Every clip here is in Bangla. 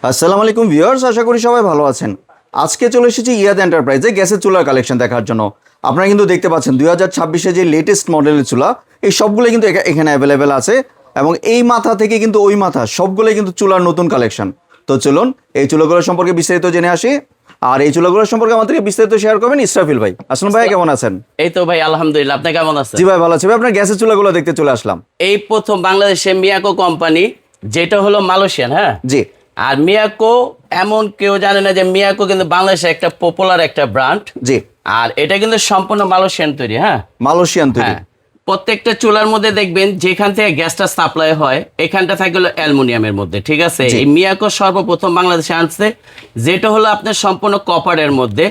আসসালামু আলাইকুম ভিউয়ার্স, আশা করি সবাই ভালো আছেন। আজকে চলে এসেছি ইয়াদ এন্টারপ্রাইজে গ্যাসের চুলার কালেকশন দেখার জন্য। আপনারা কিন্তু দেখতে পাচ্ছেন 2026-এ যে লেটেস্ট মডেলের চুলা, এই সবগুলো কিন্তু এখানে অ্যাভেলেবেল আছে এবং এই মাথা থেকে কিন্তু ওই মাথা সবগুলোই কিন্তু চুলার নতুন কালেকশন। তো চলুন এই চুলাগুলো সম্পর্কে বিস্তারিত জেনে আসি। আর এই চুলাগুলো সম্পর্কে আমাদেরকে বিস্তারিত শেয়ার করবেন ইসরাফিল ভাই। আসলাম ভাই, কেমন আছেন? এই তো ভাই আলহামদুলিল্লাহ, আপনি কেমন আছেন? জি ভাই ভালো আছি ভাই। আপনার গ্যাসের চুলাগুলো দেখতে চলে আসলাম। এই প্রথম বাংলাদেশে মিয়াকো কোম্পানি, যেটা হলো মালয়েশিয়ান। হ্যাঁ জি। আর মিয়াকো এমন কেউ জানে না যে মিয়াকো কিন্তু বাংলাদেশে একটা পপুলার একটা ব্র্যান্ড। জি। আর এটা কিন্তু সম্পূর্ণ মালয়েশিয়ান তৈরি। হ্যাঁ, মালয়েশিয়ান তৈরি। হ্যাঁ, প্রত্যেকটা চুলার মধ্যে দেখবেন যেখান থেকে গ্যাসটা সাপ্লাই হয় এখানটা থাকে হলো অ্যালুমিনিয়ামের মধ্যে। ঠিক আছে, জি। এই মিয়াকো সর্বপ্রথম বাংলাদেশে আনছে, যেটা হলো আপনার সম্পূর্ণ কপারের মধ্যে।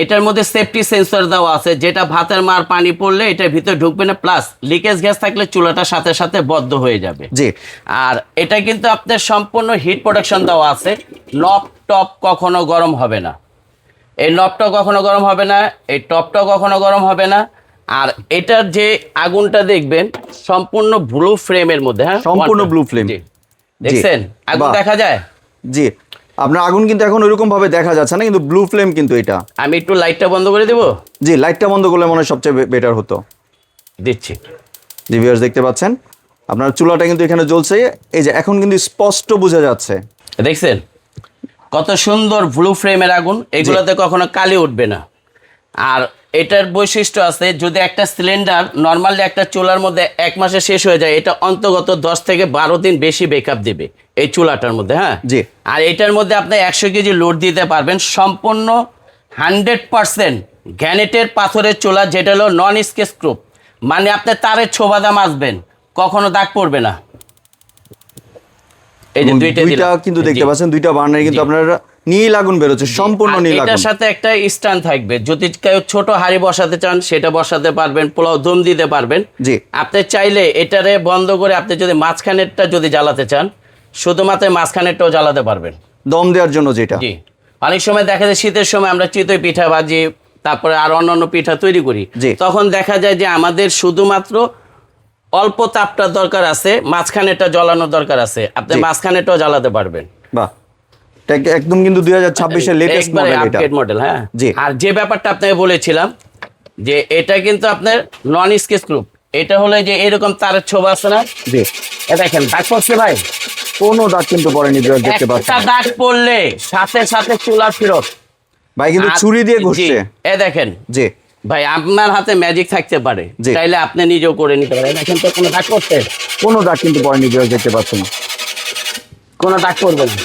এটার মধ্যে সেফটি সেন্সর দেওয়া আছে, যেটা ভাতের মার পানি পড়লে এটার ভিতরে ঢুকবে না, প্লাস লিকেজ গ্যাস থাকলে চুলাটার সাথে সাথে বদ্ধ হয়ে যাবে। জি। আর এটা কিন্তু আপনার সম্পূর্ণ হিট প্রোটেকশন দেওয়া আছে। নব টপ কখনো গরম হবে না, এই নবটা কখনো গরম হবে না, এই টপটা কখনো গরম হবে না। আর এটার যে আগুনটা দেখবেন সম্পূর্ণ ব্লু ফ্লেমের মধ্যে। হ্যাঁ, সম্পূর্ণ blue flame। জি। দেখছেন আগুন বাহ। দেখা যায়? জি। আপনার আগুন কিন্তু এখন ওইরকম ভাবে দেখা যাচ্ছে না, কিন্তু ব্লু ফ্লেম কিন্তু এটা। আমি একটু লাইটটা বন্ধ করে দেব। জি, লাইটটা বন্ধ করলে মনে হয় সবচেয়ে বেটার হতো। দিচ্ছি। জি ভিউয়ার্স, দেখতে পাচ্ছেন আপনার চুলাটা কিন্তু এখানে জ্বলছে। এই যে এখন কিন্তু স্পষ্ট বোঝা যাচ্ছে। দেখছেন কত সুন্দর ব্লু ফ্লেমের আগুন, এগুলোতে কখনো কালি উঠবে না। আর এটার বৈশিষ্ট্য আছে, যদি একটা সিলিন্ডার নর্মালি একটা চুলার মধ্যে 1 মাসে শেষ হয়ে যায়, এটা অন্তত 10 থেকে 12 দিন বেশি ব্যাকআপ দেবে এই চুলাটার মধ্যে। হ্যাঁ, জি। আর এটার মধ্যে আপনি 100 কেজি লোড দিতে পারবেন। সম্পূর্ণ 100% গ্যানেটের পাথরের চুলা, যেটা হলো নন স্কেচ প্রুফ, মানে আপনি তারের ছোবাদা মাজবেন কখনো দাগ পড়বে না। এই যে এবং দুইটা দুইটা কিন্তু দেখতে পাচ্ছেন, দুইটা বার্নারে কিন্তু আপনার নীল আগুন বেরোচ্ছে, সম্পূর্ণ নীল আগুন। এটার সাথে একটা স্ট্যান্ড থাকবে, যদি কেউ ছোট হাঁড়ি বসাতে চান সেটা বসাতে পারবেন, পোলাও দম দিতে পারবেন। জি। আপনি চাইলে এটারে বন্ধ করে আপনি যদি মাঝখানেরটা যদি জ্বালাতে চান, শুধুমাত্র মাঝখানেরটাও জ্বালাতে পারবেন দম দেওয়ার জন্য যেটা। জি। অনেক সময় দেখা যায় শীতের সময় আমরা চিতই পিঠা ভাজি, তারপরে আর অন্যান্য পিঠা তৈরি করি, জি। তখন দেখা যায় যে আমাদের শুধুমাত্র অল্প তাপটা দরকার আছে, মাঝখানেরটা জ্বালানোর দরকার আছে, আপনি জি। মাঝখানেরটাও জ্বালাতে পারবেন। বাহ, এটা একদম কিন্তু 2026-এর লেটেস্ট একবারে মডেল এটা। Update model. হ্যাঁ, জি। আর যে ব্যাপারটা আপনাকে বলেছিলাম যে এটা কিন্তু আপনার নন স্কেচ গ্রুপ, এটা হলো যে এরকম তারের ছোবা আছে না, জি। এ দেখেন দাগ পড়ছে ভাই, কোনো দাগ কিন্তু পড়েনি ভিউয়ার্স, দেখতে একটা পাচ্ছেন। দাগ পড়লে সাথে সাথে চুলা ফেরত। ভাই কিন্তু আর- ছুরি দিয়ে জি, ঘষছে। এ দেখেন জি। ভাই, আপনার হাতে ম্যাজিক থাকতে পারে, জি। চাইলে আপনি নিজেও করে নিতে পারেন। দেখেন তো কোনো দাগ পড়ছে? কোনো দাগ কিন্তু পড়েনি ভিউয়ার্স, দেখতে পাচ্ছেন। কোনো দাগ পড়বে না।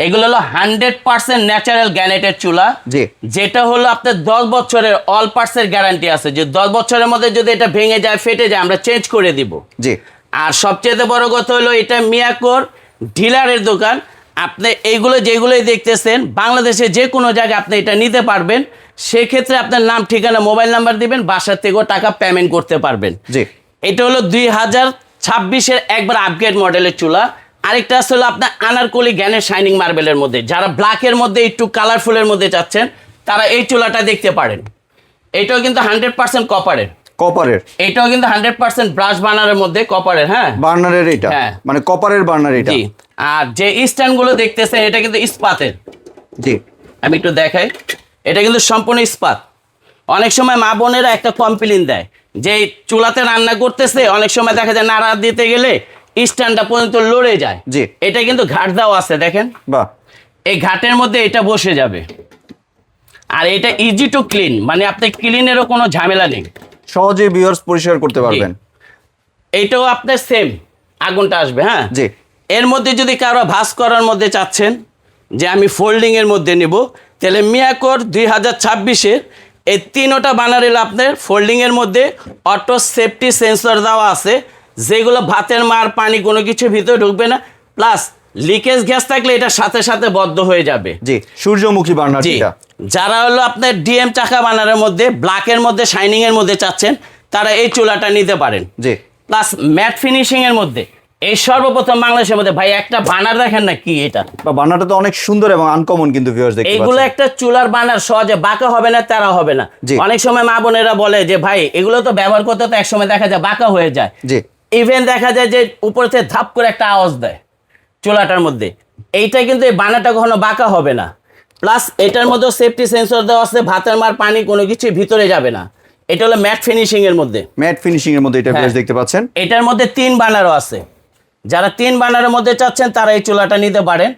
এগুলো হলো 100% ন্যাচারাল গ্যানেটের চুলা, জি। যেটা হলো আপনার 10 বছরের অল পার্টসের গ্যারান্টি আছে, যে 10 বছরের মধ্যে যদি এটা ভেঙে যায়, ফেটে যায়, আমরা চেঞ্জ করে দিব। জি। আর সবচেয়ে বড় কথা হলো এটা মিয়াকোর ডিলারের দোকান। আপনি এইগুলো যেগুলোই দেখতেছেন, বাংলাদেশে যে কোনো জায়গায় আপনি এটা নিতে পারবেন। সেক্ষেত্রে আপনার নাম, ঠিকানা, মোবাইল নাম্বার দিবেন, বাসার থেকেও টাকা পেমেন্ট করতে পারবেন। জি। এটা হলো 2026-এর একবার আপগ্রেড মডেলের চুলা। আরেকটা আছে হলো আপনার আনারকলি গ্যানের শাইনিং মার্বেলের মধ্যে, যারা ব্ল্যাকের মধ্যে একটু কালারফুলের মধ্যে চাচ্ছেন তারা এই চুলাটা দেখতে পারেন। এটাও কিন্তু 100% কপারের। কপারের। এটাও কিন্তু 100% ব্রাশ বার্নারের মধ্যে কপারের। হ্যাঁ, বার্নারের এটা। হ্যাঁ। মানে কপারের বার্নার এটা। জি। আর যে স্ট্যান্ডগুলো দেখতেছেন এটা কিন্তু ইস্পাতের। জি। আমি একটু দেখাই, এটা কিন্তু সম্পূর্ণ ইস্পাত। অনেক সময় মা বোনেরা একটা কমপ্লেইন দেয় যে চুলাতে রান্না করতেছে, অনেক সময় দেখা যায় নাড়া দিতে গেলে স্ট্যান্ডটা পর্যন্ত লড়ে যায়। জি। এটা কিন্তু ঘাট দেওয়া আছে, দেখেন বাহ। এই ঘাটের মধ্যে এটা বসে যাবে। আর এটা ইজি টু ক্লিন, মানে আপনি ক্লিনেরও কোনো ঝামেলা নেই, সহজেই ভিউয়ার্স পরিষ্কার করতে পারবেন। এইটাও আপনার সেম আগুনটা আসবে। হ্যাঁ, জি। এর মধ্যে যদি কারো ভাঁজ করার মধ্যে চাচ্ছেন যে আমি ফোল্ডিংয়ের মধ্যে নেব, তাহলে মিয়াকোর 2026-এর এই 3টা বানারেল আপনার ফোল্ডিংয়ের মধ্যে অটো সেফটি সেন্সর দেওয়া আছে, যেগুলো ভাতের মার পানি কোনো কিছু ভিতরে ঢুকবে না, প্লাস লিকেজ গ্যাস থাকলে এটা সাথে সাথে বদ্ধ হয়ে যাবে। জি, সূর্যমুখী বার্নার জি। এটা। যারা হলো আপনার ডিএম চাকা বানারের মধ্যে, ব্ল্যাকের মধ্যে, শাইনিংয়ের মধ্যে চাচ্ছেন, তারা এই চুলাটা নিতে পারেন। জি। প্লাস ম্যাট ফিনিশিংয়ের মধ্যে এই সর্বপ্রথম বাংলাদেশের মধ্যে। ভাই একটা বানার দেখেন না, কি এটা? বা বার্নারটা তো অনেক সুন্দর এবং আনকমন কিন্তু ভিউয়ার্স, দেখতে এইগুলো পাচ্ছেন। একটা চুলার বানার সহজে বাঁকা হবে না, তেরা হবে না। জি। অনেক সময় মা বোনেরা বলে যে ভাই এগুলো তো ব্যবহার করতে তো এক সময় দেখা যায় বাঁকা হয়ে যায়। জি। ইভেন দেখা যায় যে উপর থেকে ধাপ করে একটা আওয়াজ দেয় চুলাটার মধ্যে। এইটা কিন্তু এই বানাটা কখনো বাঁকা হবে না। প্লাস এটার মধ্যে সেফটি সেন্সর দেওয়া আছে, ভাতের মার পানি কোনো কিছু ভিতরে যাবে না। এটা হলো ম্যাট ফিনিশিং এর মধ্যে। ম্যাট ফিনিশিং এর মধ্যে এটা হ্যাঁ। দেখতে পাচ্ছেন। এটার মধ্যে 3 বার্নারও আছে। যারা 3 বার্নারের মধ্যে চাচ্ছেন তারা এই চুলাটা নিতে পারেন।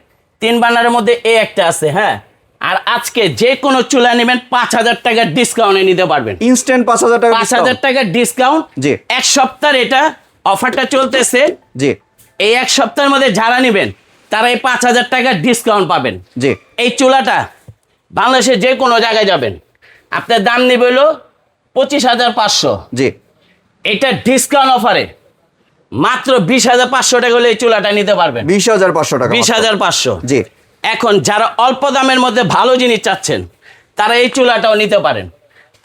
3 বার্নারের মধ্যে এই একটা আছে, হ্যাঁ। আর আজকে যে কোনো চুলা নেবেন 5,000 টাকার ডিসকাউন্টে নিতে পারবেন। ইনস্ট্যান্ট 5,000 টাকা 5,000 টাকার ডিসকাউন্ট। জি। এক সপ্তাহের এটা অফারটা চলতেছে। জি এই এক সপ্তাহের মধ্যে যারা নেবেন তারা এই 5,000 টাকার ডিসকাউন্ট পাবেন। জি এই চুলাটা বাংলাদেশের যে কোনো জায়গায় যাবেন, আপনার দাম নেবে হলো 25,500। জি এটা ডিসকাউন্ট অফারে মাত্র 20,500 টাকা হলে এই চুলাটা নিতে পারবেন। 20,500 টাকা 20,500। জি এখন যারা অল্প দামের মধ্যে ভালো জিনিস চাচ্ছেন তারা এই চুলাটাও নিতে পারেন।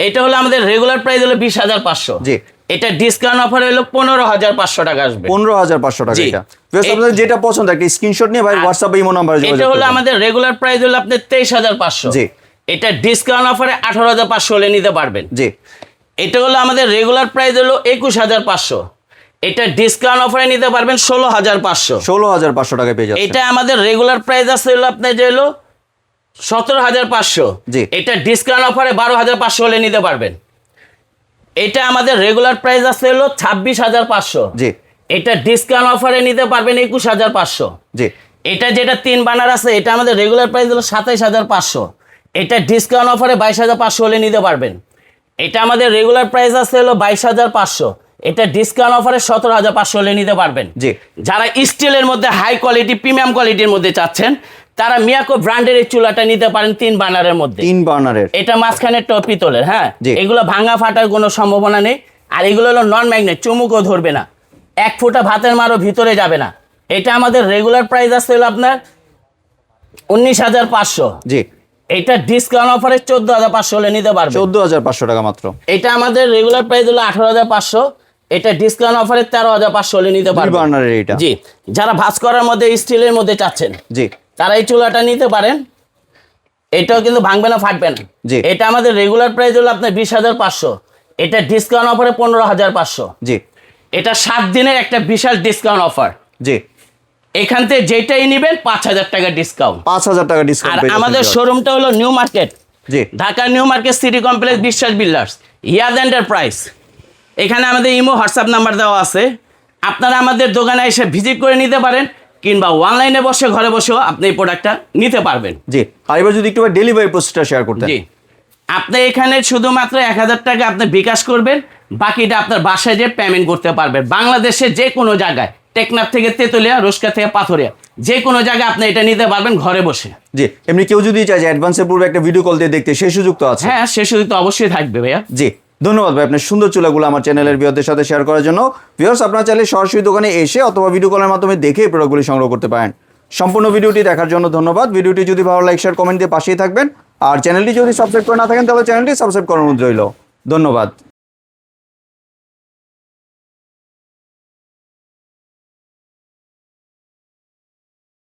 এটা হলো আমাদের রেগুলার প্রাইস হলো 20,500। জি। এটা ডিসকাউন্ট অফার হলো 15,500 টাকা আসবে। 15,500 টাকা জি। এটা। ভিউয়ার্স আপনাদের যেটা পছন্দ একটা স্ক্রিনশট নিয়ে ভাই হোয়াটসঅ্যাপে ইমো নাম্বারে যোগাযোগ এটা হলো করবেন। আমাদের রেগুলার প্রাইস হলো আপনার 23,500। জি। এটা ডিসকাউন্ট অফারে 18,500 হলে নিতে পারবেন। জি এটা হলো আমাদের রেগুলার প্রাইস হলো 21,500। এটা ডিসকাউন্ট অফারে নিতে পারবেন 16,500। 16,500 টাকায় পেয়ে যাচ্ছেন। এটা আমাদের রেগুলার প্রাইস আছে হলো আপনার যে হলো 17,500। জি। এটা ডিসকাউন্ট অফারে 12,500 হলে নিতে পারবেন। এটা আমাদের রেগুলার প্রাইস আছে হলো 26,500। জি এটা ডিসকাউন্ট অফারে নিতে পারবেন 21,500। জি এটা যেটা 3 বানার আছে এটা আমাদের রেগুলার প্রাইস হলো 27,500। এটা ডিসকাউন্ট অফারে 22,500 হলে নিতে পারবেন। এটা আমাদের রেগুলার প্রাইস আছে হলো 22,500। এটা ডিসকাউন্ট অফারে 17,500 হলে নিতে পারবেন। জি। যারা স্টিলের মধ্যে হাই কোয়ালিটি প্রিমিয়াম কোয়ালিটির মধ্যে চাচ্ছেন তারা মিয়াকো ব্র্যান্ডের এই চুলাটা নিতে পারেন 3 বার্নারের মধ্যে। 3 বার্নারের। এটা মাঝখানে পিতলের, হ্যাঁ। জি। এগুলো ভাঙা ফাটার কোনো সম্ভাবনা নেই। আর এগুলো হলো নন ম্যাগনেট, চুমুকও ধরবে না, 1 ফুটা ভাতের মারও ভিতরে যাবে না। এটা আমাদের রেগুলার প্রাইস আছে হলো আপনার 19,500। জি এটা ডিসকাউন্ট অফারে 14,500 হলে নিতে পারবেন। 14,500 টাকা মাত্র। এটা আমাদের রেগুলার প্রাইস হলো 18,500। এটা ডিসকাউন্ট অফারে 13,500 হলে নিতে 2 পারবেন। বার্নারের এটা। জি। যারা ভাঁজ করার মধ্যে স্টিলের মধ্যে চাচ্ছেন জি তারা এই চুলাটা নিতে পারেন। এটাও কিন্তু ভাঙবে না, ফাটবে না। জি। এটা আমাদের রেগুলার প্রাইস হলো আপনার 20,500। এটা ডিসকাউন্ট অফারে 15,500। জি এটা 7 দিনের একটা বিশাল ডিসকাউন্ট অফার। জি এখান থেকে যেটাই নেবেন 5,000 টাকা ডিসকাউন্ট। 5,000 টাকা আর ডিসকাউন্ট পেয়ে আমাদের যাচ্ছেন। শোরুমটা হলো নিউ মার্কেট, জি Dhaka new market city complex, Biswas builders, Yaad enterprise. এখানে আমাদের ইমো হোয়াটসঅ্যাপ নাম্বার দেওয়া আছে। আপনারা আমাদের দোকানে এসে ভিজিট করে নিতে পারেন, কিংবা অনলাইনে বসে ঘরে বসেও আপনি এই প্রোডাক্টটা নিতে পারবেন। জি। আর এবার যদি একটু ডেলিভারি প্রসেসটা শেয়ার করতেন। জি। আপনি এখানে শুধুমাত্র 1,000 টাকা আপনি বিকাশ করবেন, বাকিটা আপনার বাসায় যে পেমেন্ট করতে পারবেন। বাংলাদেশের যে কোনো জায়গায়, টেকনাফ থেকে তেতুলিয়া, রুস্কা থেকে পাথরিয়া, যে কোনো জায়গায় আপনি এটা নিতে পারবেন ঘরে বসে। জি। এমনি কেউ যদি চায় যে অ্যাডভান্সের পূর্বে একটা ভিডিও কল দিয়ে দেখতে, সেই সুযোগ তো আছে। হ্যাঁ, সে সুযোগ তো অবশ্যই থাকবে ভাইয়া। জি ধন্যবাদ ভাই আপনার সুন্দর চুলাগুলো আমার চ্যানেলের ভিউয়ারদের সাথে শেয়ার করার জন্য। ভিউয়ার্স আপনারা চাইলে সরাসরি দোকানে এসে অথবা ভিডিও কলের মাধ্যমে দেখে এই প্রোডাক্টগুলি সংগ্রহ করতে পারেন। সম্পূর্ণ ভিডিওটি দেখার জন্য ধন্যবাদ। ভিডিওটি যদি ভালো লাইক শেয়ার কমেন্ট দিয়ে পাশেই থাকবেন। আর চ্যানেলটি যদি সাবস্ক্রাইব করে না থাকেন তাহলে চ্যানেলটি সাবস্ক্রাইব করার অনুরোধ রইল। ধন্যবাদ।